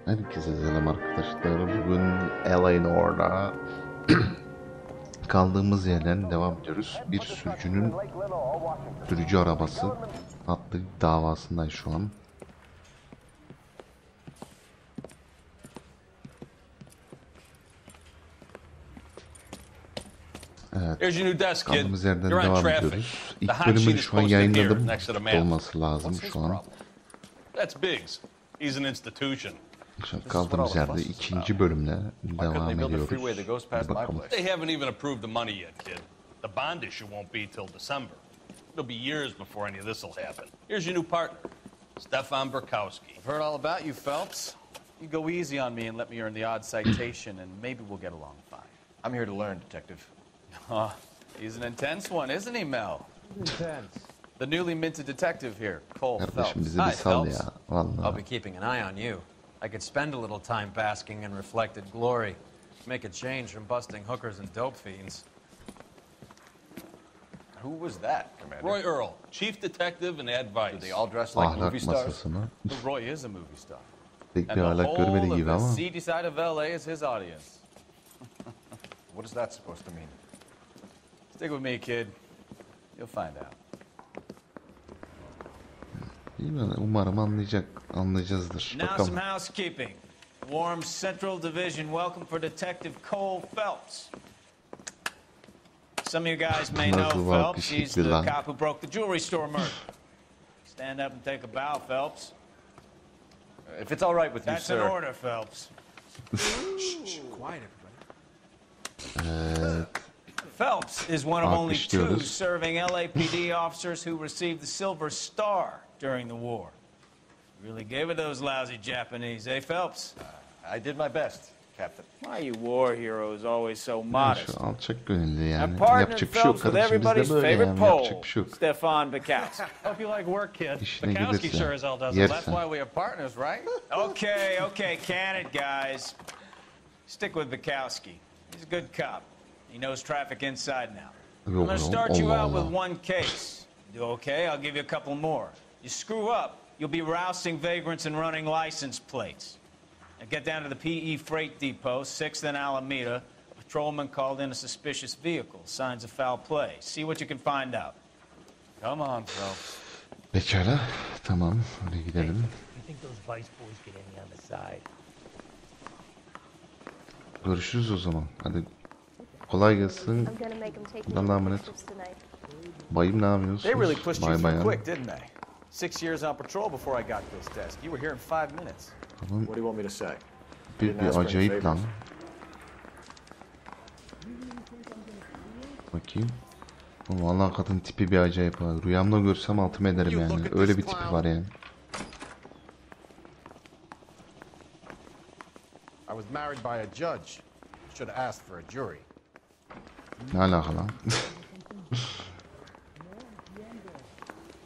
Herkese selam arkadaşlar. Bugün L.A Noire'da kaldığımız yerden devam ediyoruz. Bir sürücünün sürücü arabası adlı davasındayız şu an. Evet, kaldığımız yerden devam ediyoruz. İlk bölümü şu an yayınladım. Olması lazım şu an. Şu an kaldığımız yerde ikinci bölümle devam ediyoruz. Hadi bakalım. They haven't even approved the money yet, kid. The bond issue won't be till December. It'll be years before any of this will happen. Here's your new partner, Stefan Burkowski. I've heard all about you, Phelps. You go easy on me and let me earn the odd citation, and maybe we'll get along fine. I'm here to learn, Detective. He's an intense one, isn't he, Mel? Intense. The newly minted detective here, Cole Kardeşim Phelps. bizi bir sal ya. I'll Vallahi. be keeping an eye on you. I could spend a little time basking in reflected glory. Make a change from busting hookers and dope fiends. Who was that, Commander? Roy Earl, chief detective and advice. Do they all dress like movie Ahlak stars? masası mı? Roy is a movie star. Pek bir And the ahlak görmedi whole of gibi the ama. seedy side of L.A. is his audience. What is that supposed to mean? Stick with me, kid. You'll find out. Umarım anlayacağızdır. Now Bakalım. some housekeeping. Warm Central Division welcome for Detective Cole Phelps. Some of you guys may know Nasıl Phelps. He's vakışıklı the lan. cop who broke the jewelry store murder. Stand up and take a bow, Phelps. If it's all right with you, That's sir. an order, Phelps. Quiet, everybody. Evet. Phelps is one of only two Alkışlıyoruz. serving LAPD officers who received the Silver Star during the war. Really gave it those lousy Japanese, eh, Phelps? I did my best, Captain. Why you war heroes always so modest? Şu alçak gönüllü yani. And partner Yapacak bir şey yok Phelps with kardeşim. Biz everybody's de böyle favorite yani. Pole, Yapacak bir şey yok. Stefan Burkowski. Hope you like work, kid. İşine Bukowski gelirse sure as hell does it. That's yersen. why we have partners, right? Okay, can it, guys? Stick with Bukowski. He's a good cop. He knows traffic inside now. I'm Yok, going to yok, start you Allah out with Allah. one case. You do okay? I'll give you a couple more. You screw up, you'll be rousting vagrants and running license plates. Now get down to the PE freight depot, 6th and Alameda. A patrolman called in a suspicious vehicle. Signs of foul play. See what you can find out. Come on, Phelps. Pekala. Tamam. Hadi gidelim. You think those vice boys get any on the side? Görüşürüz o zaman. Hadi. Kolay gelsin. I'm gonna make them take me Allah'a to emanet. pictures tonight. Bayım ne yapıyorsunuz? They really pushed you Bay through bayan. quick, didn't they? 6 years on patrol before I got this desk. You were here in 5 minutes. What do you want me to say? Bir acayip lan. Bakayım. Vallahi kadın tipi bir acayip var. Rüyamda görsem altımı ederim yani. Öyle bir tipi var yani. I was married by a judge. Should have asked for a jury. Ne alaka lan?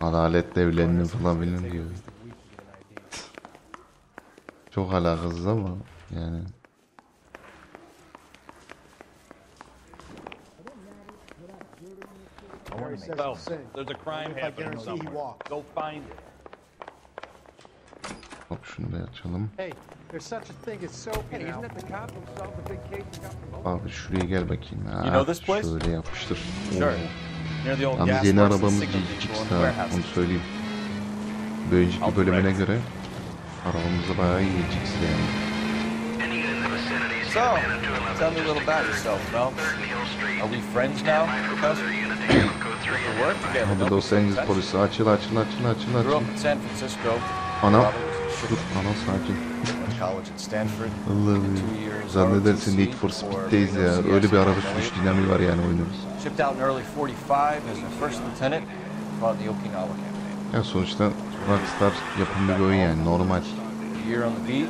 Adalet devlerini falan bilmem diyor. Çok alakasız ama yani. Phelps, there's a crime happening somewhere. Go find it. Hop şunu da açalım. Hey, there's such a thing as soap. Hey, isn't that the cop who solved the big case and got promoted? Abi şuraya gel bakayım. Ha, You know this place? şöyle yapıştır. Sure. Near the old Yalnız gas yeni works and arabamız signal Cix depot in ha, warehouse. onu söyleyeyim. Bir önceki bölümüne göre arabamız da bayağı iyi Cix yani. So, tell me a little about yourself, Phelps. Are we friends now? We work together. Hadi don't we, Los Angeles Phelps? polisi açıl. Grew up in San Francisco. Ana. Father was a Dur shipper. ana sakin. Went to college at Stanford. Allah'ım. 2 years Zannedersin Need ROTC for before Speed'deyiz ya. Reno Öyle bir araba CS. sürüş dinamiği var yani oynuyoruz. Shipped out in early 45 as a first lieutenant. Fought in the Okinawa campaign. Ya sonuçta Rockstar yapımı bir oyun yani normal. A year on the beat.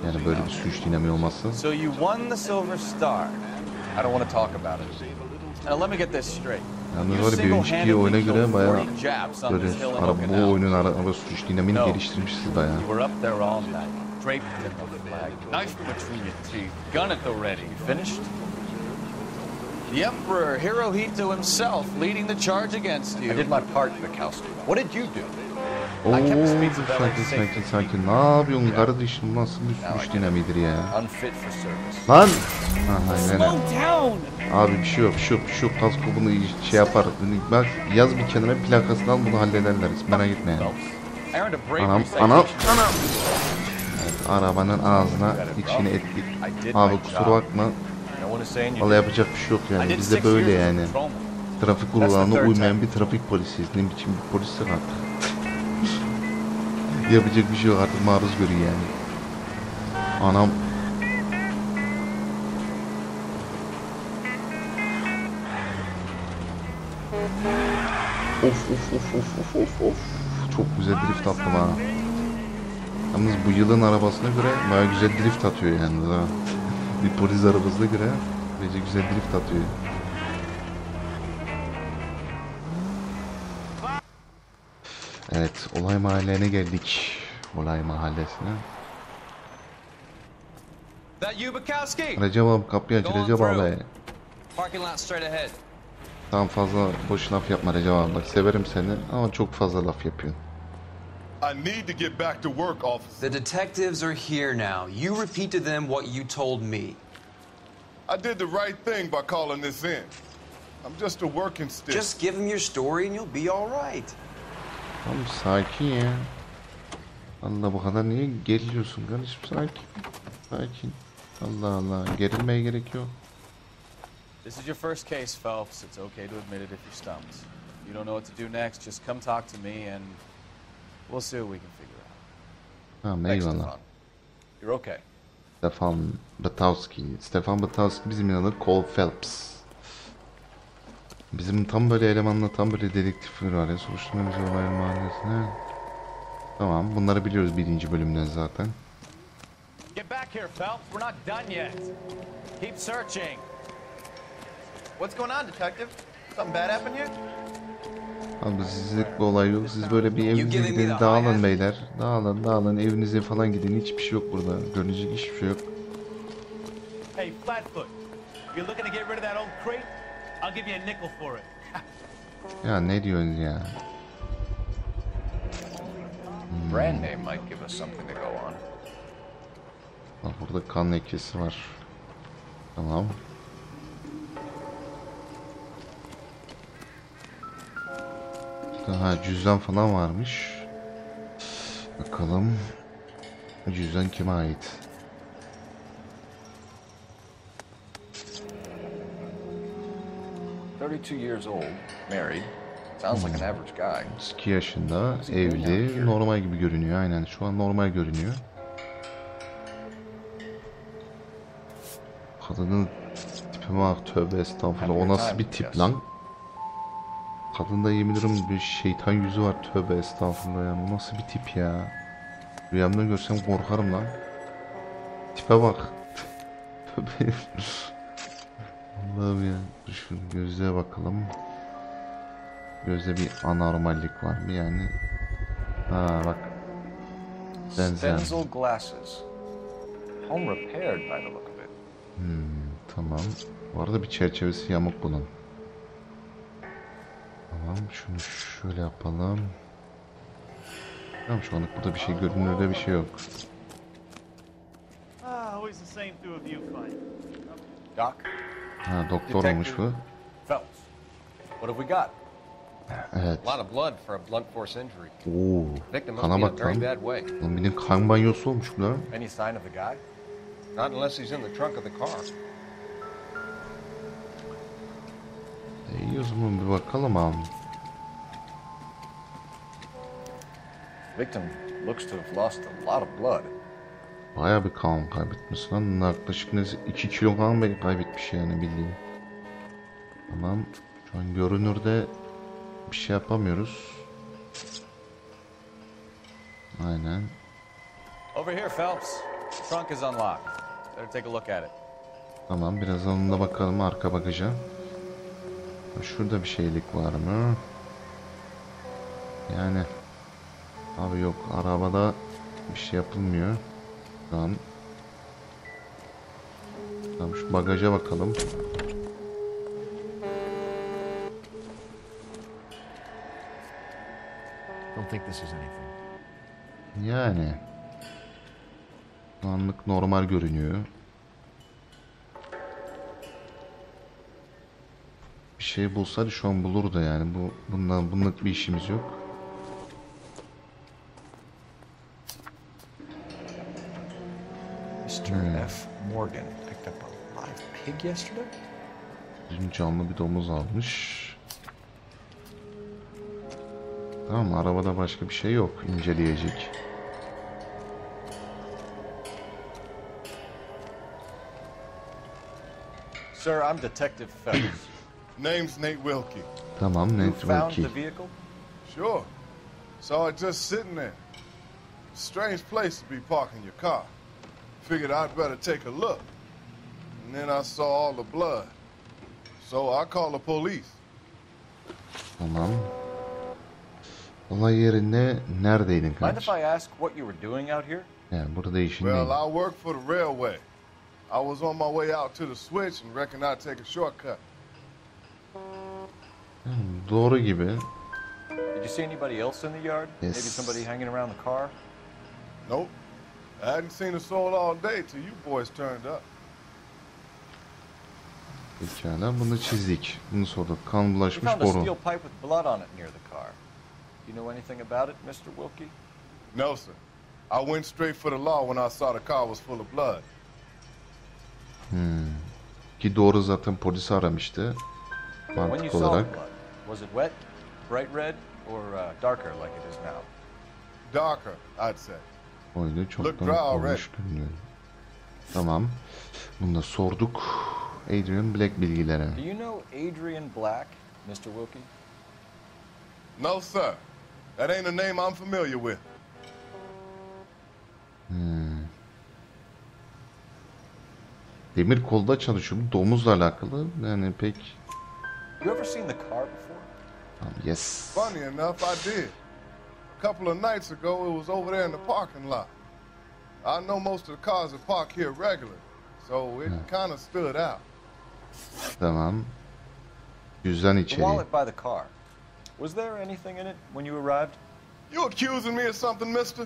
Yani böyle bir sürüş dinamiği olması. So you won the Silver Star. I don't want to talk about it. Now let me get this straight. Yalnız You var ya bir önceki single-handedly oyuna göre killed bayağı 40 Japs on böyle this hill in bu Okinawa. oyunun araba sürüş dinamiğini No. geliştirmişsiniz bayağı. You were up there all night, draped in the flag, knife between your teeth, gun at the ready. You finished? The Emperor Hirohito himself leading the charge against you. I did my part, Bukowski. What did you do? Oo, sakin. Ne yapıyorsun kardeşim? Nasıl bir sürüş dinamidir ya? Unfit for service. Lan! Aynen. Abi bir şey yok. Kasko bunu şey yapar. Bak yaz bir kenara, plakasını al, bunu hallederler. Hiç merak etme yani. I earned a Anam. bravery citation. Evet, arabanın ağzına içine ettik. Abi kusura bakma. No one is saying you Vallahi did. yapacak bir şey yok I yani. did Bizde 6 böyle years as a yani. patrolman. Trafik kurallarına uymayan bir trafik polisiyiz. Ne biçim bir polislik artık. Yapacak bir şey yok artık, maruz görüyor yani. Anam. Of. Çok güzel drift attım ha. Yalnız bu yılın arabasına göre baya güzel drift atıyor yani. Ha. Bir polis arabasına göre bence güzel drift atıyor. Evet, olay mahalline geldik. Olay mahallesine. That you, Bukowski? Recep abi kapıyı aç, Recep abi. Parking lot straight ahead. Tamam, fazla boş laf yapma Recep abi. Bak severim seni ama çok fazla laf yapıyorsun. I need to get back to work, officer. The detectives are here now. You repeat to them what you told me. I did the right thing by calling this in. I'm just a working stick. Just give them your story and you'll be all right. Tamam, sakin ya. Allah, bu kadar niye geriliyorsun kardeşim? Sakin. Allah, gerilmeye gerek yok. This is your first case, Phelps. It's okay to admit it if you're stumped. You don't know what to do next, just come talk to me and we'll see what we can figure out. Tamam, Thanks, eyvallah. Stefan. You're okay. Stefan Batowski bizim adı Cole Phelps. Bizim tam böyle elemanla tam böyle dedektifler var ya, soruşturma bizi olay mahallesine. Tamam, bunları biliyoruz birinci bölümden zaten. Get back here, Phelps. We're not done yet. Keep searching. What's going on, detective? Something bad happened here? Abi sizlik bir olay yok. Siz böyle bir evinize gidin, dağılın beyler. Dağılın evinize falan gidin. Hiçbir şey yok burada. Görünecek hiçbir şey yok. Hey, Flatfoot. You're looking to get rid of that old crate? I'll give you a nickel for it. Ya ne diyorsun ya? Brand name might give us something to go on. Bak burada kan lekesi var. Tamam. Ha, cüzdan falan varmış. Bakalım. Cüzdan kime ait? Years old, married. Sounds like an average guy. 2 yaşında, evli, normal gibi görünüyor. Aynen, şu an normal görünüyor. Kadının tipe bak, tövbe estağfurullah. O nasıl bir tip lan? Kadında yemin ederim bir şeytan yüzü var, tövbe estağfurullah ya. Bu nasıl bir tip ya? Rüyamda görsem korkarım lan. Tipe bak. Tövbe. Allah'ım ya. Dur şu gözlüğe bakalım. Gözde bir anormallik var mı yani? Ha bak. Benzer. Stencil glasses. Home repaired by the look of it. Tamam. Bu arada bir çerçevesi yamuk bunun. Tamam, şunu şöyle yapalım. Tamam, şu anlık burada bir şey görünürde bir şey yok. Always the same two of you fight. Doc? Ha, doktor olmuş bu. Phelps. What have we got? Evet. A lot of blood for a blunt force injury. Oo. Victim must Kana be in a bak very lan. bad way. Lan benim kan banyosu olmuş bu lan. Any sign of the guy? Not unless he's in the trunk of the car. İyi o zaman bir bakalım abi. Victim looks to have lost a lot of blood. Bayağı bir kan kaybetmiş lan. Yaklaşık neyse 2 kilo kan kaybetmiş yani bildiğin. Tamam. Şu an görünürde bir şey yapamıyoruz. Aynen. Over here, Phelps. The trunk is unlocked. Better take a look at it. Tamam, biraz onunla bakalım arka bagaja. Şurada bir şeylik var mı? Yani abi yok, arabada bir şey yapılmıyor. Tamam. Tamam, şu bagaja bakalım. Don't think this is anything. Yani. Anlık normal görünüyor. Bir şey bulsaydı şu an bulurdu yani. Bununla bir işimiz yok. Mr. F. Morgan picked up a live pig yesterday. Dün canlı bir domuz almış. Tamam, arabada başka bir şey yok inceleyecek. Sir, I'm Detective Phelps. Name's Nate Wilkie. Tamam, You Nate found Wilkie. the vehicle? Sure. Saw it just sitting there. Strange place to be parking your car. Figured I'd better take a look. And then I saw all the blood. So I called the police. Tamam. Olay yerinde neredeydin Mind kardeş? if I ask what you were doing out here? Yani burada işin Well, neydi? I work for the railway. I was on my way out to the switch and reckoned I'd take a shortcut. Doğru gibi. Did you see anybody else in the yard? Yes. Maybe somebody hanging around the car? Nope. I hadn't seen a soul all day till you boys turned up. Pekala, bunu çizdik. Bunu sorduk. Kan We bulaşmış found a steel boru. pipe with blood on it near the car. You know anything about it, Mr. Wilkie? No, sir. I went straight for the law when I saw the car was full of blood. Ki doğru, zaten polisi aramıştı. When you Mantık saw the olarak. blood, was it wet, bright red, or darker like it is now? Darker, I'd say. Oyunu Look çoktan dry olmuş görünüyor. Tamam. Bunu da sorduk. Adrian Black bilgileri. Do you know Adrian Black, Mr. Wilkie? No, sir. That ain't a name I'm familiar with. Demir kolda çalışıyor. Bu domuzla alakalı. Yani pek... You ever seen the car before? Yes. Funny enough, I did. A couple of nights ago, it was over there in the parking lot. I know most of the cars are parked here regular, so it kind of stood out. Tamam. Cüzdan The içeriği. wallet by the car. Was there anything in it when you arrived? You accusing me of something, mister?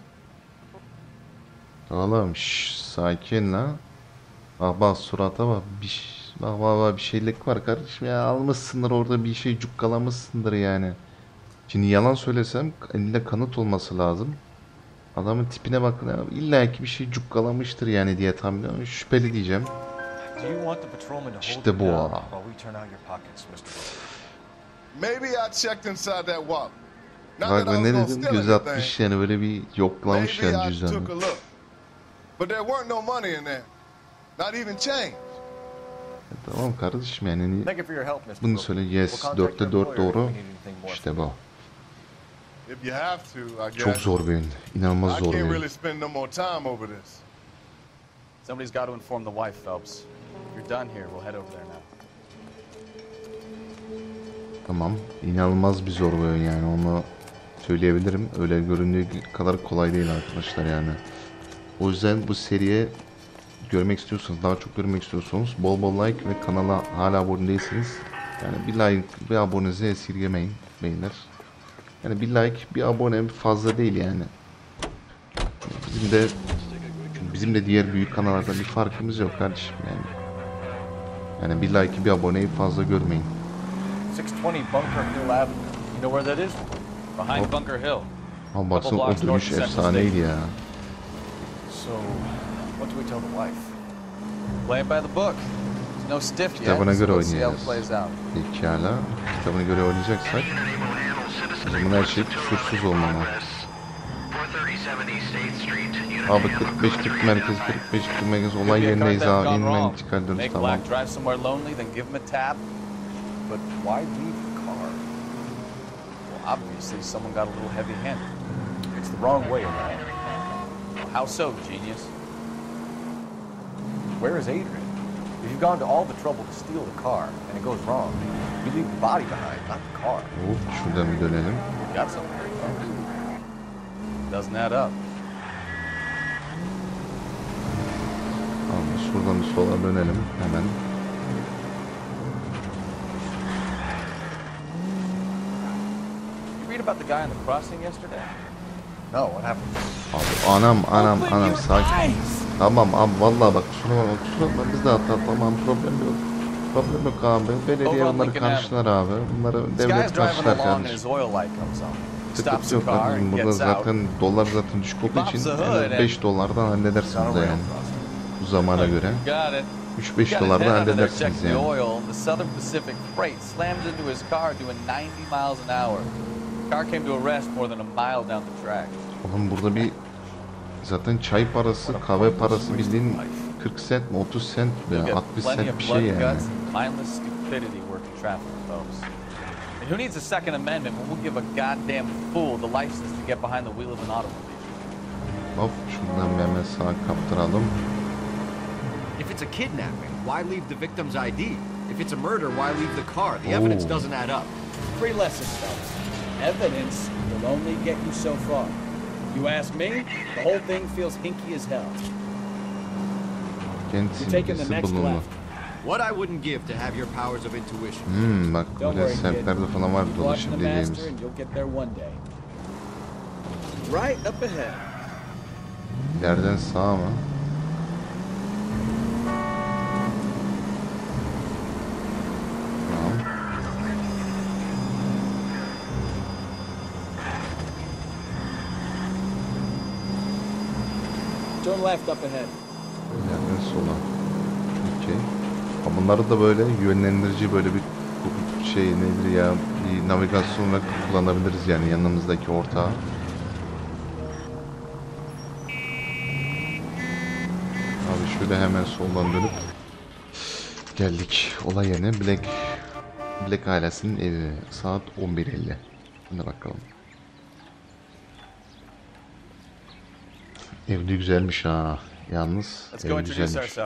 Oğlum sakin la. Bak surata bak. Bak bir şeylik var kardeşim ya. Almışsındır orada bir şey, cukkalamışsındır yani. Şimdi yalan söylesem elinde kanıt olması lazım. Adamın tipine bakın ya. İlla ki bir şey cukkalamıştır yani diye tahmin ediyorum. Şüpheli diyeceğim. İşte bu. Maybe I checked inside that wallet. Bak ben ne dedim? Göz atmış yani, böyle bir yoklamış yani cüzdanı. But there weren't no money in there. Not even change. Tamam kardeşim yani. Bunu söyle. Yes. 4'te 4 doğru. İşte bu. Çok zor bir oyun. İnanılmaz zor bir oyun. Somebody's got to inform the wife, Phelps. If you're done here, we'll head over there now. Tamam. İnanılmaz bir zor bir oyun yani, onu söyleyebilirim. Öyle göründüğü kadar kolay değil arkadaşlar yani. O yüzden bu seriye görmek istiyorsanız, daha çok görmek istiyorsanız bol bol like ve kanala hala abone değilseniz yani bir like, bir abonenizi esirgemeyin beyler. Yani bir like, bir abone fazla değil yani. Bizim de diğer büyük kanallardan bir farkımız yok kardeşim yani. Yani bir like, bir aboneyi fazla görmeyin. 620 Bunker Hill Avenue. You know where that is? Behind Bunker Hill. Ama baksana o dönüş efsaneydi ya. So, what do we tell the wife? Play it by the book. There's no stiff yet. Kitabına göre Let's see how it oynayacağız. plays out. Pekala. Kitabına göre oynayacaksak o zaman her şey kusursuz olmalı. Abi 45-40 merkez, 45-40 merkez olay yerindeyiz abi. İnmen intikal dönüş, Make tamam. Black drive somewhere lonely, then give him a tap. But why leave the car? Well, obviously someone got a little heavy-handed. It's the wrong way around. How so, genius? Where is Adrian? If you've gone to all the trouble to steal the car, and it goes wrong, you leave the body behind, not the car. Şuradan bir dönelim. Got something here, folks. Doesn't add up. Tamam, şuradan bir sola dönelim hemen. You read about the guy in the crossing yesterday? No, what happened? Abi anam sakin. Tamam abi vallahi bak kusura bakma biz de hata tamam problem yok. Problem yok abi. Belediye onları karşılar abi. Bunları devlet karşılar kardeşim. Sıkıntı yok kardeşim. Burada zaten dolar zaten düşük olduğu için 5 dolardan halledersiniz yani. Bu zamana göre. 3-5 dolardan halledersiniz yani. Oğlum burada bir zaten çay parası, kahve parası bildiğin 40 cent mi 30 cent mi 60 cent bir şey yani. And who needs a Second Amendment when we'll give a goddamn fool the license to get behind the wheel of an automobile? Hop şundan bir hemen sağa kaptıralım. If it's a kidnapping, why leave the victim's ID? If it's a murder, why leave the car? The evidence doesn't add up. 3 lessons, fellas. Evidence will only get you so far. You ask me, the whole thing feels hinky as hell. You're taking the next left. What I wouldn't give to have your powers of intuition. Bak böyle semtlerde falan var dolaşabileceğimiz. Right up ahead. İleriden sağa mı? Tamam. Turn left up ahead. İleriden sola. Okey. Bunları da böyle yönlendirici böyle bir şey nedir ya bir navigasyon olarak kullanabiliriz yani yanımızdaki ortağı. Abi şöyle hemen soldan dönüp geldik olay yerine Black ailesinin evi saat 11:50. Hadi bakalım. Evde güzelmiş ha. Yalnız ev güzelmiş.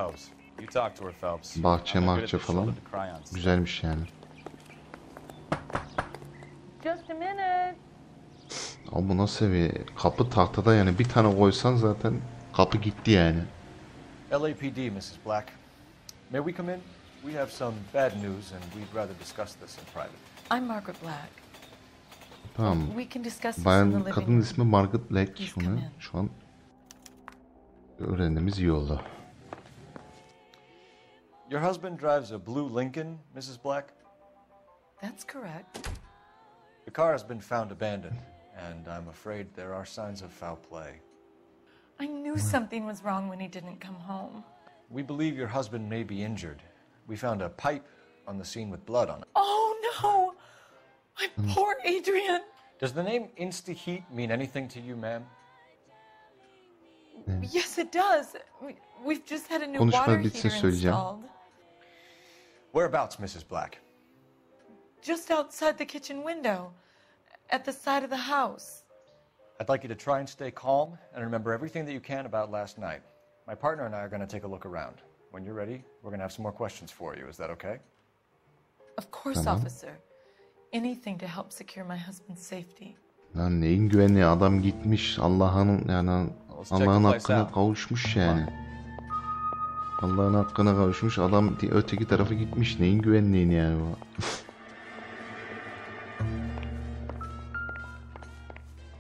Bahçe falan güzelmiş yani. Ama bu nasıl seviye? Kapı tahtada yani bir tane koysan zaten kapı gitti yani. LAPD, Mrs. Black. May we come in? We have some bad news and we'd rather discuss this in private. I'm Margaret Black. Tamam. Bayan kadın ismi Margaret Black. Bunu şu an öğrendiğimiz iyi oldu. Your husband drives a blue Lincoln, Mrs. Black? That's correct. The car has been found abandoned, and I'm afraid there are signs of foul play. I knew something was wrong when he didn't come home. We believe your husband may be injured. We found a pipe on the scene with blood on it. Oh no! My poor Adrian! Does the name Insta-Heat mean anything to you, ma'am? Yes, it does. We've just had a new water heater installed. Whereabouts, Mrs. Black? Just outside the kitchen window, at the side of the house. I'd like you to try and stay calm and remember everything that you can about last night. My partner and I are going to take a look around. When you're ready, we're going to have some more questions for you. Is that okay? Of course, officer. Anything to help secure my husband's safety. Lan neyin güvenliği adam gitmiş Allah'ın yani Allah'ın hakkına kavuşmuş yani. Allah'ın hakkına kavuşmuş adam öteki tarafa gitmiş neyin güvenliğini yani bu.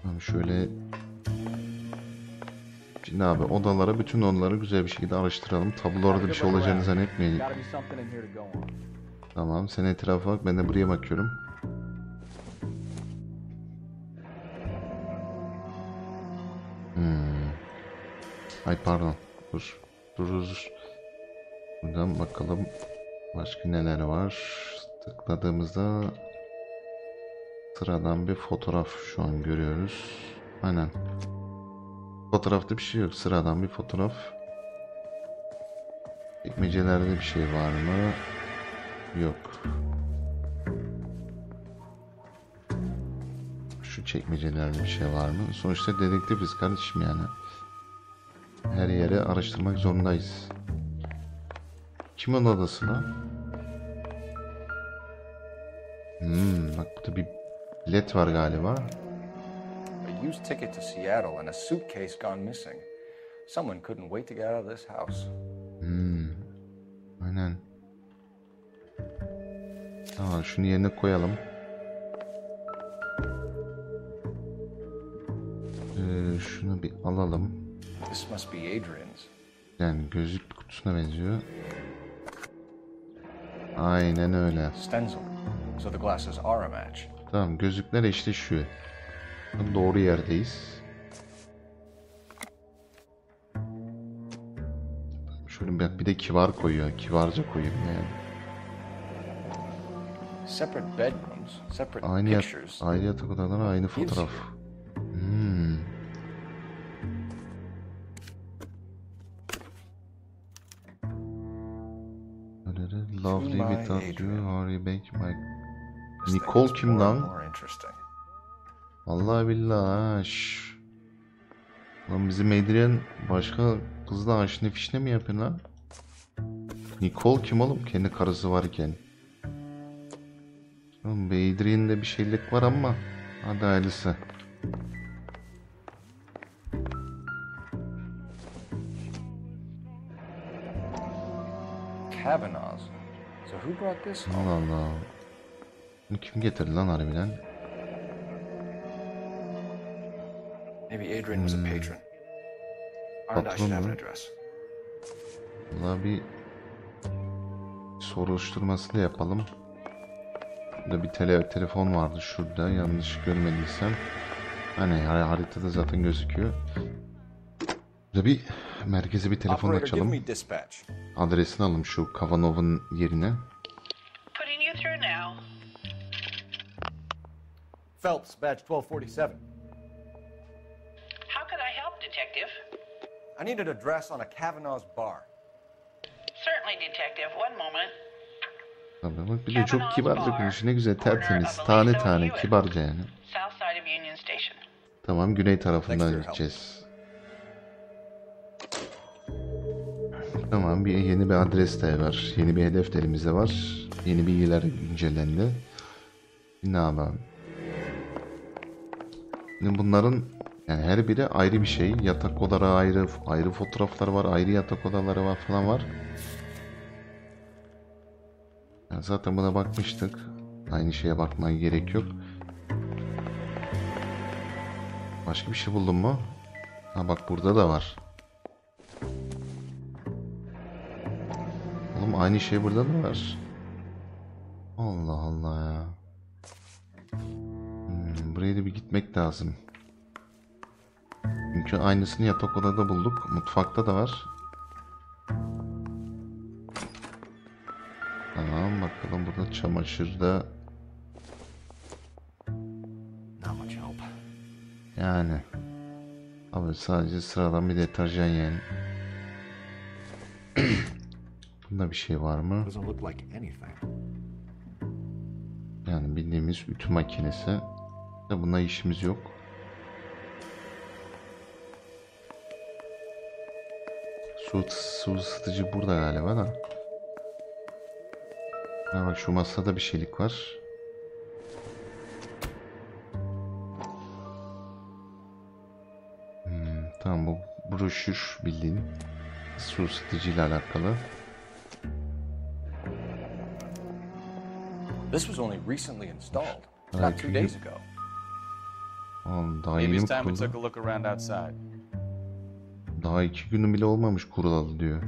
Tamam şöyle şimdi abi odalara bütün odaları güzel bir şekilde araştıralım. Tablolarda bir şey olacağını zannetmeyin. Tamam sen etrafa bak ben de buraya bakıyorum. Ay pardon. Dur. Buradan bakalım. Başka neler var. Tıkladığımızda sıradan bir fotoğraf şu an görüyoruz. Aynen. Fotoğrafta bir şey yok. Sıradan bir fotoğraf. Çekmecelerde bir şey var mı? Yok. Şu çekmecelerde bir şey var mı? Sonuçta dedektifiz kardeşim yani. Her yere araştırmak zorundayız. Kimin odası lan? Bak burada bir bilet var galiba. A used ticket to Seattle and a suitcase gone missing. Someone couldn't wait to get out of this house. Aynen. Tamam şunu yerine koyalım. Şunu bir alalım. This must be Adrian's. Yani gözlük kutusuna benziyor. Aynen öyle. Stencil. So the glasses are a match. Tamam, gözlükler eşleşiyor. Doğru yerdeyiz. Şöyle bir de kibar koyuyor. Kibarca koyuyor yani. Separate bedrooms, separate Aynı pictures. ayrı yatak odaları, aynı fotoğraf. Lovely without you, hurry back my... Nicole kim lan? Vallahi billahi ha. Lan bizim Adrian başka kızla aşne fişne mi yapıyor lan? Nicole kim oğlum? Kendi karısı varken. Oğlum Adrian'de bir şeylik var ama hadi hayırlısı. Kavanaugh's. So who brought this home? Allah Allah. Bunu kim getirdi lan harbiden? Maybe Adrian was a patron. Aren't I should have an address. Vallahi bir soruşturması da yapalım. Burada bir telefon vardı şurada, yanlış görmediysem. Hani haritada zaten gözüküyor. Burada bir merkeze bir telefon açalım. Adresini alalım şu Kavanov'un yerine. Phelps, badge 1247. How could I help, Detective? I need an address on a Kavanaugh's bar. Certainly, Detective. One moment. Tabii bak, bir de çok kibarca konuşuyor. Ne güzel, tertemiz. Tane tane kibarca yani. South side of Union Station. Tamam, güney tarafından gideceğiz. Tamam, yeni bir adres de var. Yeni bir hedef de elimizde var. Yeni bilgiler güncellendi. Ne yapalım? Şimdi bunların yani her biri ayrı bir şey. Yatak odaları ayrı, ayrı fotoğraflar var, ayrı yatak odaları var falan var. Yani zaten buna bakmıştık. Aynı şeye bakmaya gerek yok. Başka bir şey buldun mu? Ha bak, burada da var. Oğlum aynı şey burada da var. Allah Allah ya. Buraya da bir gitmek lazım. Çünkü aynısını yatak odada bulduk. Mutfakta da var. Tamam, bakalım burada çamaşırda. Yani. Abi sadece sıradan bir deterjan yani. Bunda bir şey var mı? Yani bildiğimiz ütü makinesi. Buna işimiz yok. Su ısıtıcı burada galiba da. Ha bak, şu masada bir şeylik var. Tamam, bu broşür bildiğin su ısıtıcı ile alakalı. This was only recently installed. About 2 days ago. Daha yeni mi kuruldu? Daha 2 günü bile olmamış kurulalı diyor.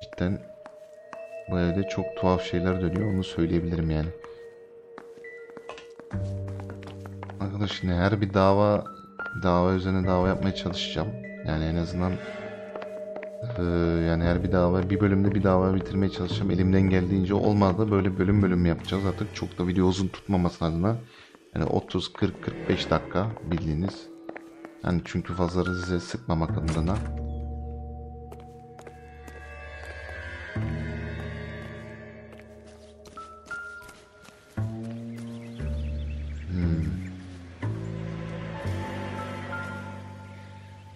Cidden bu evde çok tuhaf şeyler dönüyor, onu söyleyebilirim yani. Arkadaşlar şimdi her bir dava üzerine dava yapmaya çalışacağım. Yani en azından yani her bir bölümde bir dava bitirmeye çalışacağım. Elimden geldiğince, olmadı böyle bölüm yapacağız artık. Çok da video uzun tutmaması adına. Yani 30, 40, 45 dakika bildiğiniz. Yani çünkü fazla size sıkmamak adına.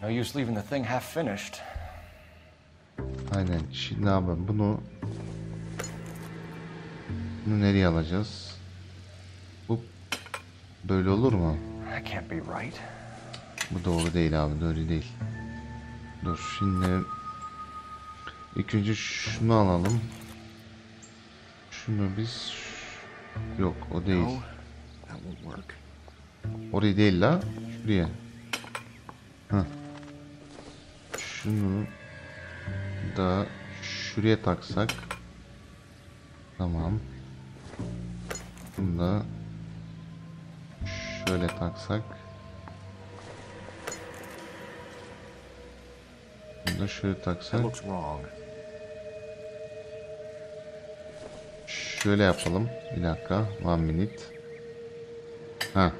No use leaving the thing half finished. Aynen. Şimdi abi bunu nereye alacağız? Bu böyle olur mu? That can't be right. Bu doğru değil abi, doğru değil. Dur şimdi ilk önce şunu alalım. Şunu biz Yok o değil. No, that won't work. Orayı değil la. Şuraya. Heh. Şunu da şuraya taksak. Tamam. Bunu da şöyle taksak. Bunu da şöyle taksak. That looks wrong. Şöyle yapalım. Bir dakika. 1 minute. Ha.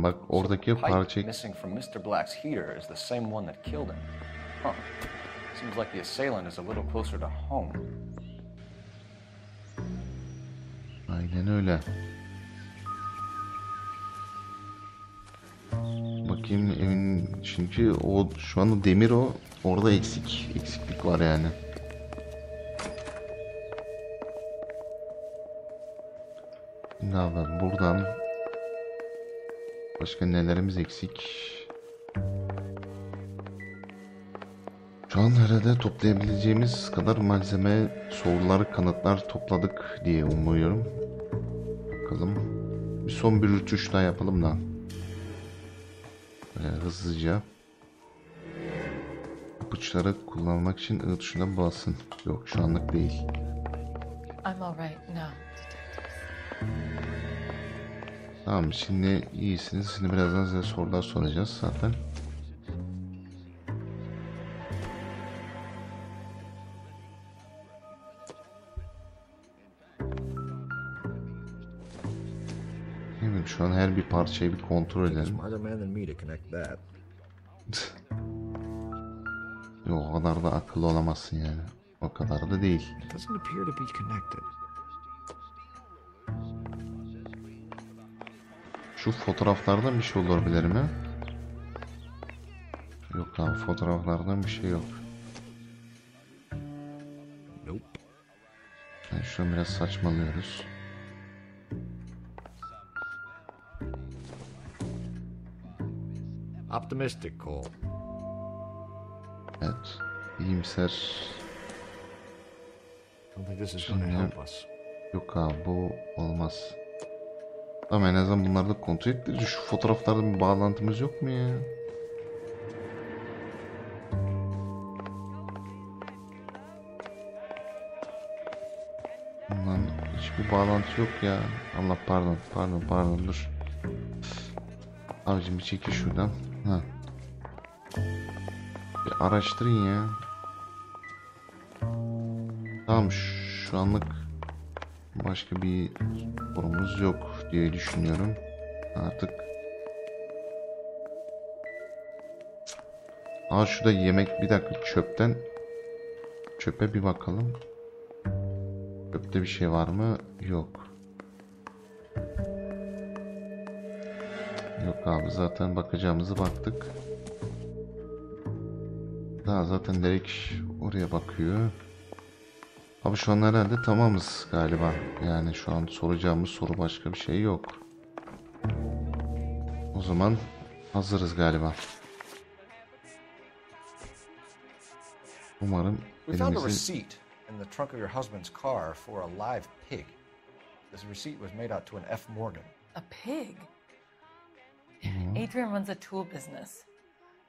Bak oradaki parça missing from Mr. Black's heater is the same one that killed him. Huh. Seems like the assailant is a little closer to home. Aynen öyle. Bakayım evin çünkü o şu anda demir o orada eksiklik var yani. Ne haber buradan başka nelerimiz eksik? Şu an herhalde toplayabileceğimiz kadar malzeme, sorular, kanıtlar topladık diye umuyorum. Bakalım. Bir son bir rütuş daha yapalım da. Böyle hızlıca. İpuçları kullanmak için I tuşuna basın. Yok şu anlık değil. I'm all right now. Tamam şimdi iyisiniz. Şimdi birazdan size sorular soracağız zaten. Evet şu an her bir parçayı bir kontrol edelim. Yok o kadar da akıllı olamazsın yani. O kadar da değil. Şu fotoğraflardan bir şey olabilir mi? Yok abi fotoğraflardan bir şey yok. Yani şu an biraz saçmalıyoruz. Optimistic, Cole. Evet. İyimser. Yok abi bu olmaz. Ama en azından bunları da kontrol ettik. Şu fotoğraflarda bir bağlantımız yok mu ya? Bundan hiçbir bağlantı yok ya. Allah pardon dur. Abicim bir çekil şuradan. Ha. Bir araştırın ya. Tamam şu anlık başka bir sorumuz yok diye düşünüyorum. Artık. Aa şurada yemek bir dakika çöpe bir bakalım. Çöpte bir şey var mı? Yok. Yok abi zaten bakacağımızı baktık. Daha zaten direkt oraya bakıyor. Abi şu an herhalde tamamız galiba. Yani şu an soracağımız soru başka bir şey yok. O zaman hazırız galiba. Umarım We found a receipt in the trunk of your husband's car for a live pig. This receipt was made out to an F. Morgan. A pig? Adrian runs a tool business.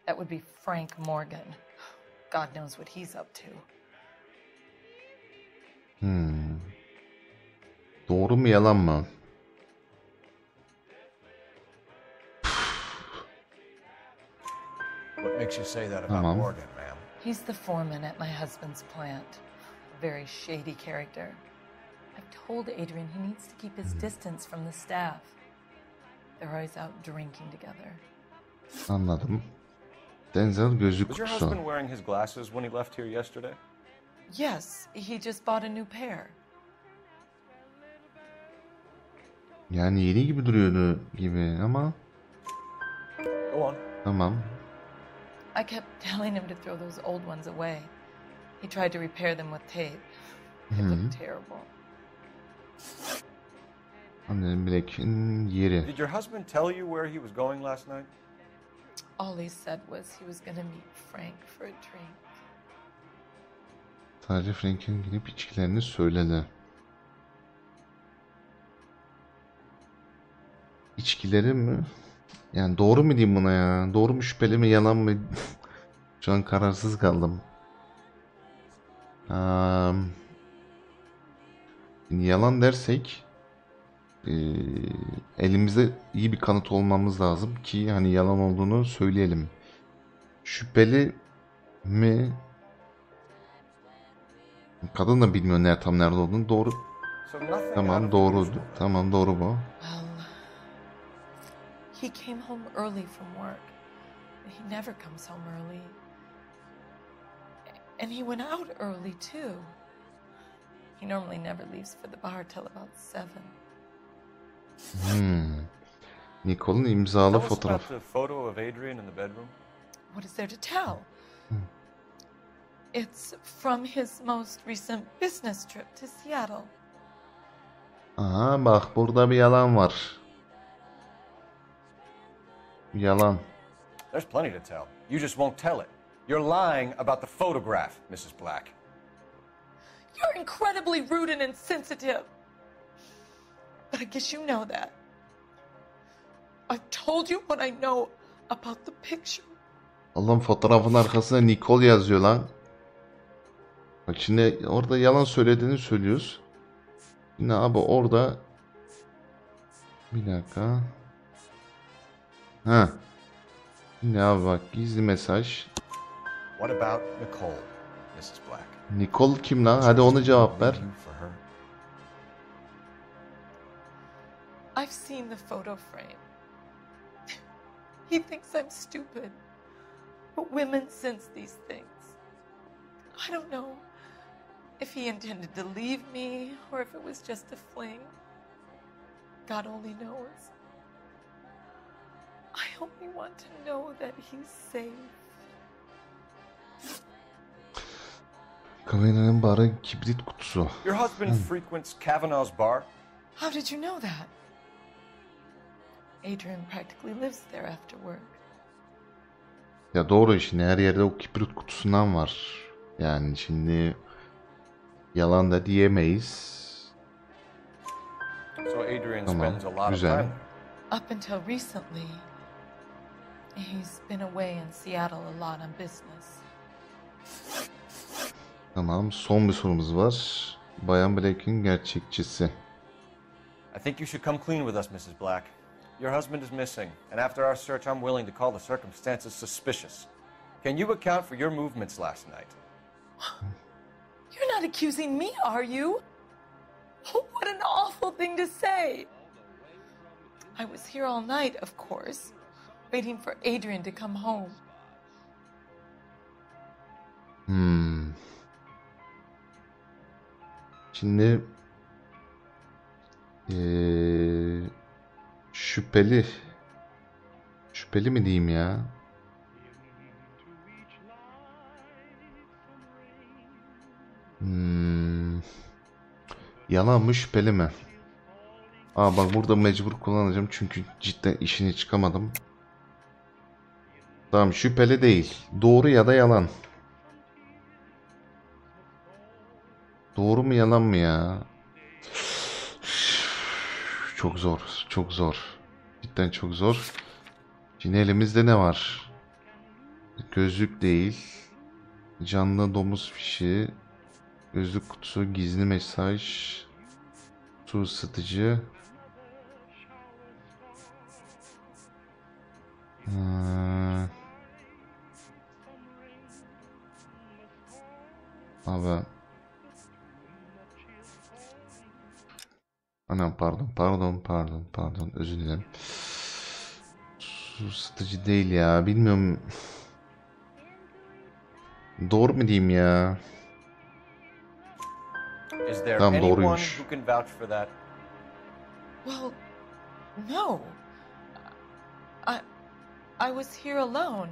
That would be Frank Morgan. God knows what he's up to. Doğru mu yalan mı? What makes you say that about Morgan, ma'am? He's the foreman at my husband's plant. A very shady character. I've told Adrian he needs to keep his distance from the staff. They're always out drinking together. Anladım. Denzel gözlük Was your kutusu. husband wearing his glasses when he left here yesterday? Yes, he just bought a new pair. Yani yeni gibi duruyordu gibi ama. Go on. Tamam. I kept telling him to throw those old ones away. He tried to repair them with tape. It looked terrible. Annenin Black'in yeri. Did your husband tell you where he was going last night? All he said was he was gonna meet Frank for a drink. Sadece Frank'in gidip içkilerini söyledi. içkileri mi? Yani doğru mu diyeyim buna ya? Doğru mu, şüpheli mi, yalan mı? Şu an kararsız kaldım. Yalan dersek elimizde iyi bir kanıt olmamız lazım ki hani yalan olduğunu söyleyelim. Şüpheli mi? Kadın da bilmiyor tam nerede olduğunu. Doğru. Tamam doğru. Tamam doğru bu. Well, he came home early from work. He never comes home early. And he went out early too. He normally never leaves for the bar till about 7. Nicole'un imzalı Tell us fotoğraf. about the photo of Adrian in the bedroom. What is there to tell? It's from his most recent business trip to Seattle. Aha bak burada bir yalan var. Yalan. There's plenty to tell. You just won't tell it. You're lying about the photograph, Mrs. Black. You're incredibly rude and insensitive. But I guess you know that. I've told you what I know about the picture. Allah'ım, fotoğrafın arkasına Nicole yazıyor lan. Bak şimdi orada yalan söylediğini söylüyoruz. Yine abi orada bir dakika. Ha. Yine abi bak gizli mesaj. What about Nicole, Mrs. Black? Nicole kim lan? Hadi onu cevap ver. I've seen the photo frame. He thinks I'm stupid. But women sense these things. I don't know if he intended to leave me or if it was just a fling. God only knows. I only want to know that he's safe. Kavena'nın barı kibrit kutusu. Your husband frequents Kavanaugh's bar? How did you know that? Adrian practically lives there after work. Ya doğru, şimdi her yerde o kibrit kutusundan var. Yani şimdi yalan da diyemeyiz. So Adrian Tamam, spends a lot of güzel. time. Up until recently, he's been away in Seattle a lot on business. Tamam, son bir sorumuz var. Bayan Black'in gerçekçisi. I think you should come clean with us, Mrs. Black. Your husband is missing, and after our search, I'm willing to call the circumstances suspicious. Can you account for your movements last night? You're not accusing me, are you? What an awful thing to say. I was here all night, of course, waiting for Adrian to come home. Şimdi şüpheli mi diyeyim ya? Yalan mı, şüpheli mi? Aa bak, burada mecbur kullanacağım çünkü cidden işini çıkamadım. Tamam, şüpheli değil. Doğru ya da yalan. Doğru mu yalan mı ya? Çok zor. Çok zor. Cidden çok zor. Şimdi elimizde ne var? Gözlük değil. Canlı domuz fişi. Gözlük kutusu. Gizli mesaj. Su ısıtıcı. Abi. Anam pardon, özür dilerim. Su ısıtıcı değil ya, bilmiyorum. Doğru mu diyeyim ya? Is there Tamam, anyone doğruymuş. who can vouch for that? Well, no. I was here alone.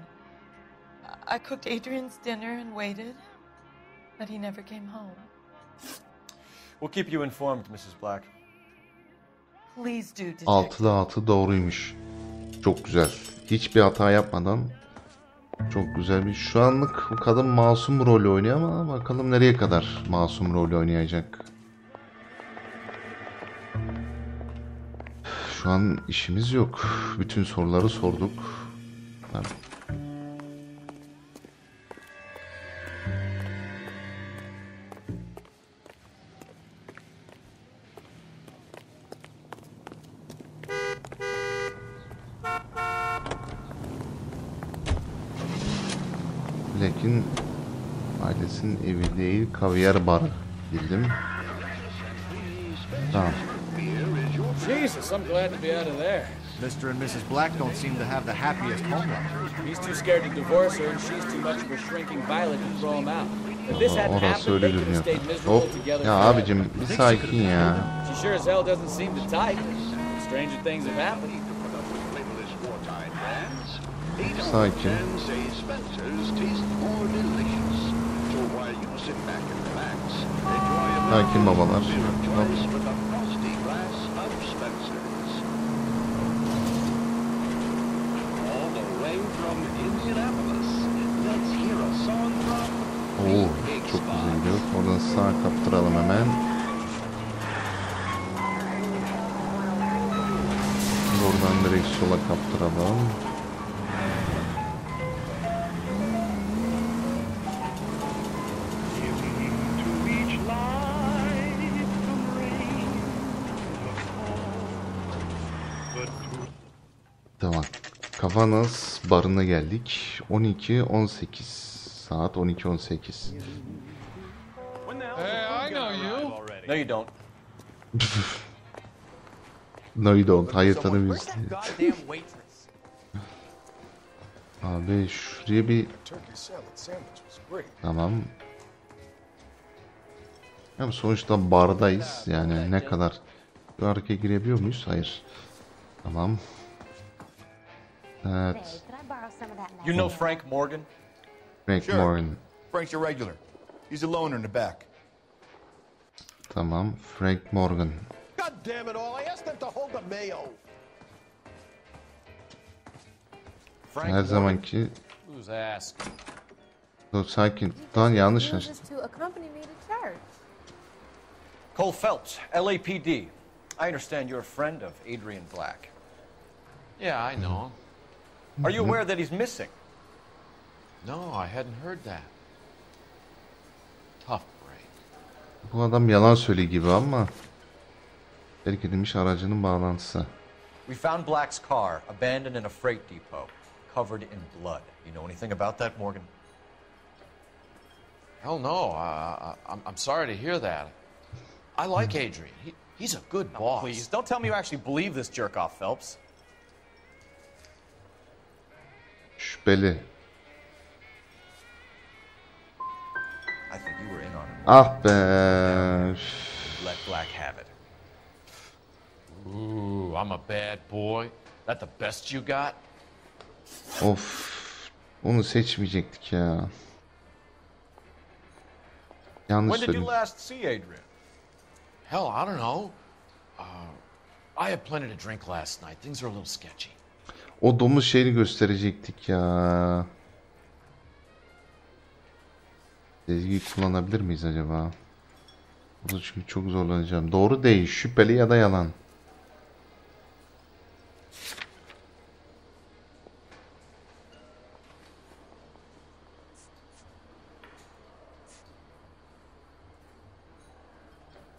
I cooked Adrian's dinner and waited, but he never came home. We'll keep you informed, Mrs. Black. Please do, detective. 6'da 6 doğruymuş. Çok güzel. Hiçbir hata yapmadan çok güzel bir. Şu anlık bu kadın masum rolü oynuyor ama bakalım nereye kadar masum rolü oynayacak. Şu Şu an işimiz yok. Bütün soruları sorduk. Lakin ailesinin evi değil, kaviyer barı bildim. Tamam. Jesus, I'm glad to be out of there. Mr. and Mrs. Black don't seem to have the happiest home life. He's too scared to divorce her, and she's too much of a shrinking violet to throw him out. If this hadn't Orası happened, öyle they could have görünüyor. stayed miserable Hop. together Ya forever. abicim bir sakin ya. She sure as hell doesn't seem to type. Stranger things have happened. Sakin. Sakin babalar. Hop. Oo, çok güzel gidiyor. Oradan sağa kaptıralım hemen. Oradan direkt sola kaptıralım. Tamam. Kavanaz barına geldik. 12-18 saat 12-18. Hey, I know you. No, you don't. No you don't. Hayır tanımıyorsun. Abi şuraya bir... Tamam. Hem sonuçta bardayız. Yani ne kadar... Bir arkaya girebiliyor muyuz? Hayır. Tamam. Evet. You know Frank Morgan? Frank Morgan. Frank's your regular. He's a loner in the back. Tamam. Frank Morgan. God damn it all! I asked them to hold the mayo. Her zamanki... Who's asking? Dur sakin. Lan yanlış. Cole Phelps, LAPD. I understand you're a friend of Adrian Black. Yeah, I know. Are you aware that he's missing? No, I hadn't heard that. Tough break. Bu adam yalan söylüyor gibi ama... Terk edilmiş aracının bağlantısı. We found Black's car abandoned in a freight depot, covered in blood. You know anything about that, Morgan? Hell no. I'm sorry to hear that. I like Adrian. He's a good boss. Please, don't tell me you actually believe this jerk-off, Phelps. Şüpheli. I think you were in on it. Ah be. Let Black have it. Ooh, I'm a bad boy. That the best you got? Of. Onu seçmeyecektik ya. Yanlış When did you söyledim. last see Adrian? Hell, I don't know. I had plenty to drink last night. Things are a little sketchy. O domuz şeyini gösterecektik ya. Sezgiyi kullanabilir miyiz acaba? Burada çünkü çok zorlanacağım. Doğru değil. Şüpheli ya da yalan.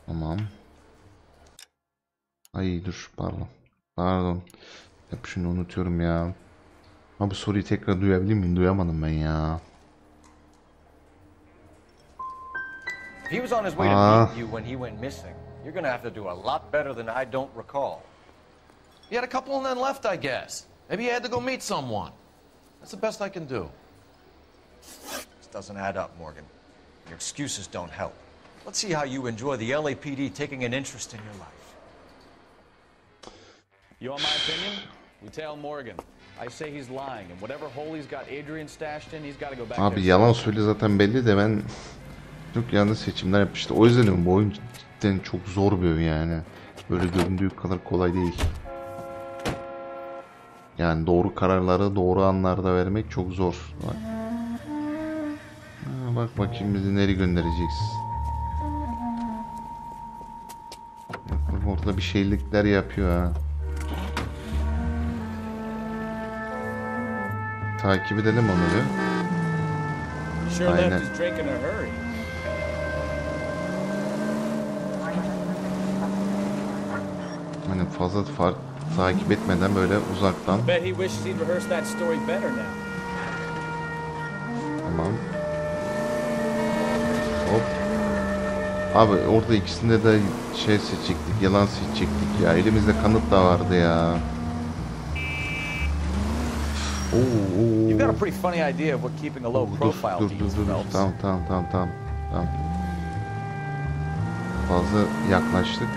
Tamam. Ay dur pardon. Pardon. Hep şunu unutuyorum ya. Ha bu soruyu tekrar duyabilir miyim? Duyamadım ben ya. If he was on his way to meet you when he went missing, you're gonna have to do a lot better than I don't recall. He had a couple and then left, I guess. Maybe he had to go meet someone. That's the best I can do. This doesn't add up, Morgan. Your excuses don't help. Let's see how you enjoy the LAPD taking an interest in your life. You want my opinion? We tell Morgan. I say he's lying, and whatever hole he's got Adrian stashed in, he's got to go back Abi there. yalan söyle zaten belli de ben çok yanlış seçimler yapmıştı. O yüzden bu oyun cidden çok zor bir oyun yani. Böyle göründüğü kadar kolay değil. Yani doğru kararları doğru anlarda vermek çok zor. Bak, bak bakayım bizi nereye göndereceksin. Bak, orada bir şeylikler yapıyor ha. Takip edelim onları. Sure Aynen. left his drink in a hurry. Hani fazla takip etmeden böyle uzaktan. Bet he wishes he'd rehearsed that story better now. Tamam. Hop. Abi orada ikisinde de şey seçecektik, yalan seçecektik ya. Elimizde kanıt da vardı ya. You've got a pretty funny idea of what keeping a low profile means, Phelps. Tamam. Fazla yaklaştık.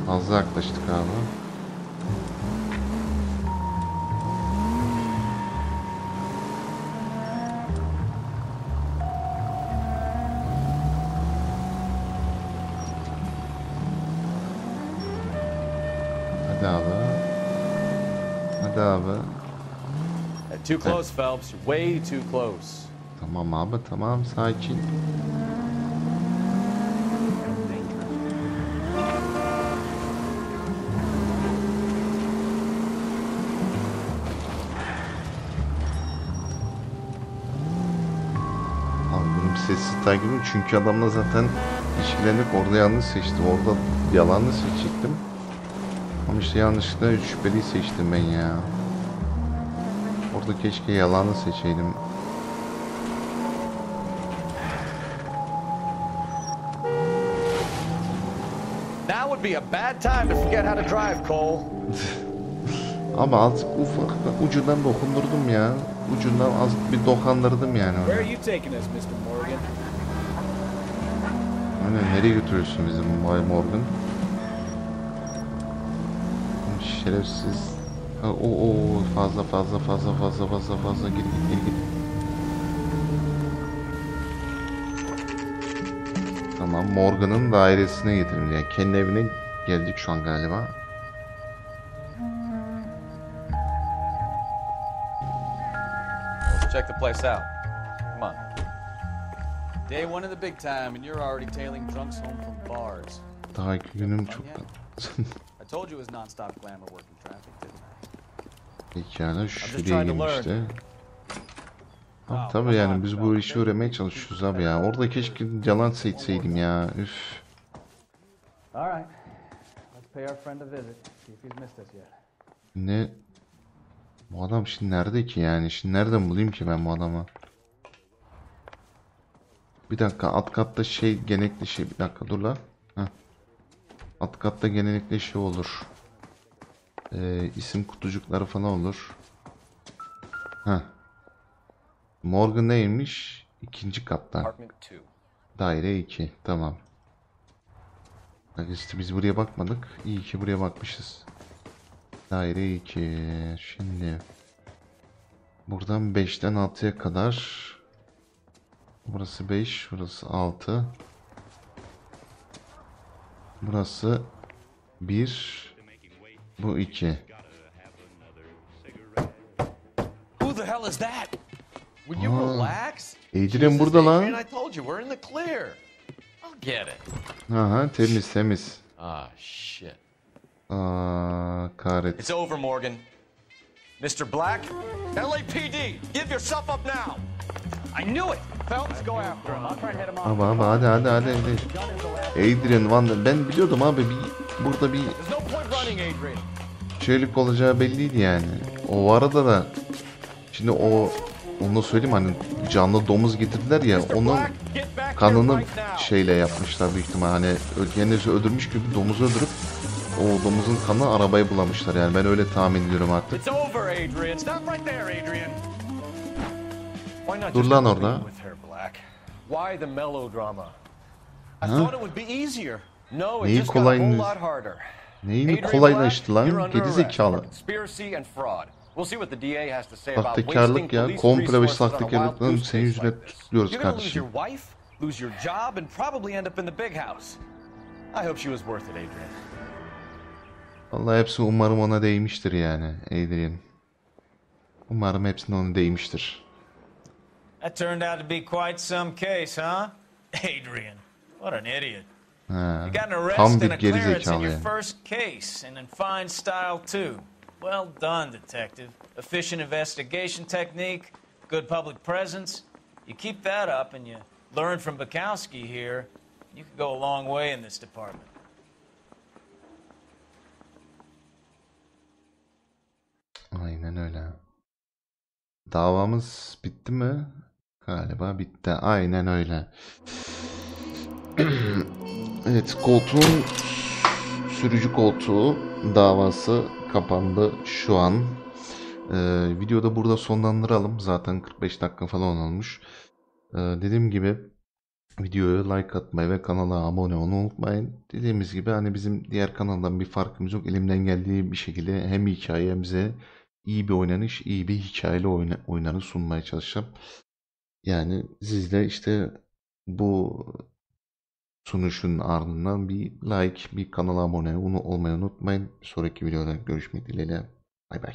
Fazla yaklaştık abi. Hadi abi. Too close, Phelps. You're way too close. Tamam abi, tamam, sakin. Abi benim sessiz takibim, çünkü adamla zaten ilişkilendik, orada yanlış seçtim, orada yalanlı seçecektim. Ama işte yanlışlıkla şüpheliyi seçtim ben ya. Orada keşke yalanı seçeydim. Now would be a bad time to forget how to drive, Cole. Ama azıcık ufak ucundan dokundurdum ya. Ucundan azıcık bir dokandırdım yani. Where are you taking us, Mr. Morgan? Hani nereye götürüyorsun bizim Bay Morgan? Şerefsiz. Fazla gir. Tamam, Morgan'ın dairesine getirdim. Yani kendi evine geldik şu an galiba. Let's check the place out. Come on. Day one of the big time and you're already tailing drunks home from bars. Daha iki günüm çok... I told you it was non-stop glamour working traffic, didn't I? Pekala, şuraya girmişti. Abi tabii yani biz bu işi öğrenmeye çalışıyoruz abi ya. Orada keşke yalan seçseydim ya. Üf. Ne? Bu adam şimdi nerede ki yani? Şimdi nereden bulayım ki ben bu adamı? Bir dakika, alt katta şey, genellikle şey, bir dakika dur la. Heh. Alt katta genellikle şey olur. İsim kutucukları falan olur. Heh. Morgan neymiş? İkinci katta. Daire 2. Tamam. Bak işte biz buraya bakmadık. İyi ki buraya bakmışız. Daire 2. Şimdi buradan 5'ten 6'ya kadar. Burası 5, burası 6. Burası 1. Bu 2. Who the hell is that? Will you relax? Adrian burada lan. I told you we're in the clear. I'll get it. Aha, temiz. Ah, shit. Kahret. It's over, Morgan. Mr. Black, LAPD, give yourself up now. I knew it. Phelps, go after him. I'll try and head him off. Abi hadi. Adrian Van, ben biliyordum abi, burada bir There's no point running, Adrian. şeylik olacağı belliydi yani. O arada da şimdi onu söyleyeyim, hani canlı domuz getirdiler ya, onun kanını şeyle yapmışlar büyük ihtimal, hani kendisi öldürmüş gibi domuzu öldürüp o domuzun kanı arabaya bulamışlar yani, ben öyle tahmin ediyorum artık. Dur lan orada. Why the melodrama? I thought it would be easier. No, it just got a whole lot harder. Neyini kolaylaştı lan? Geri zekalı. Sahtekarlık ya, komple ve sahtekarlıkların senin yüzüne tutuyoruz kardeşim. Lose your job and probably end up in the big house. I hope she was worth it, Adrian. Vallahi hepsi umarım ona değmiştir yani, Adrian. Umarım hepsine ona değmiştir. That turned out to be quite some case, huh? Adrian, what an idiot. Ha, You got an tam arrest bir and a clearance in gerizekalı your yani. first case, and in fine style, too. Well done, detective. Efficient investigation technique, good public presence. You keep that up and you learn from Bukowski here, you could go a long way in this department. Aynen öyle. Davamız bitti mi? Galiba bitti. Aynen öyle. Evet, sürücü koltuğu davası kapandı şu an. Videoda burada sonlandıralım. Zaten 45 dakika falan olmuş. Dediğim gibi videoya like atmayı ve kanala abone olmayı unutmayın. Dediğimiz gibi hani bizim diğer kanaldan bir farkımız yok. Elimden geldiği bir şekilde hem hikaye hem bize iyi bir oynanış, iyi bir hikayeli oynanı sunmaya çalışacağım. Yani siz de işte bu sunuşun ardından bir like, bir kanala abone olmayı unutmayın. Bir sonraki videoda görüşmek dileğiyle. Bay bay.